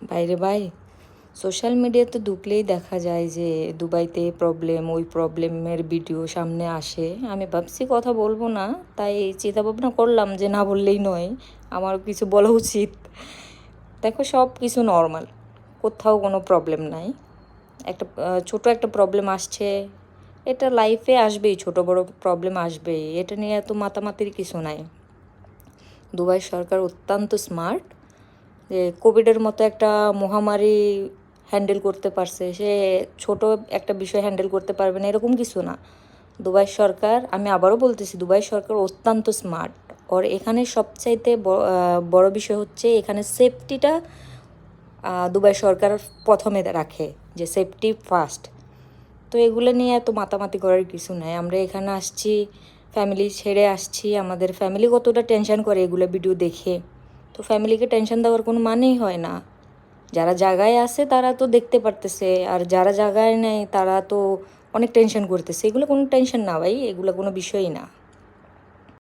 বাইরে ভাই, সোশ্যাল মিডিয়াতে ঢুকলেই দেখা যায় যে দুবাইতে প্রবলেম, ওই প্রবলেমের ভিডিও সামনে আসে। আমি ভাবছি কথা বলবো না, তাই চিন্তা ভাবনা করলাম যে না বললেই নয়, আমার কিছু বলা উচিত। দেখো, সব কিছু নর্মাল, কোথাও কোনো প্রবলেম নাই। একটা ছোট একটা প্রবলেম আসছে, এটা লাইফে আসবেই, ছোট বড় প্রবলেম আসবেই, এটা নিয়ে এত মাতামাতির কিছু নাই। দুবাই সরকার অত্যন্ত স্মার্ট, যে কোভিডের মতো একটা মহামারী হ্যান্ডেল করতে পারছে, সে ছোট একটা বিষয় হ্যান্ডেল করতে পারবে না এরকম কিছু না। দুবাই সরকার, আমি আবারও বলতেছি, দুবাই সরকার অত্যন্ত স্মার্ট। ওর এখানে সবচাইতে বড় বিষয় হচ্ছে এখানে সেফটিটা দুবাই সরকার প্রথমে রাখে, যে সেফটি ফার্স্ট। তো এগুলো নিয়ে এত মাতামাতি করার কিছু নাই। আমরা এখানে আসছি, ফ্যামিলি ছেড়ে আসছি, আমাদের ফ্যামিলি কতটা টেনশন করে এগুলো ভিডিও দেখে। তো ফ্যামিলিকে টেনশন দেওয়ার কোনো মানেই হয় না। যারা জায়গায় আছে তারা তো দেখতে পারতেছে, আর যারা জায়গায় নেই তারা তো অনেক টেনশন করতেছে। এগুলো কোনো টেনশন না ভাই, এগুলো কোনো বিষয়ই না।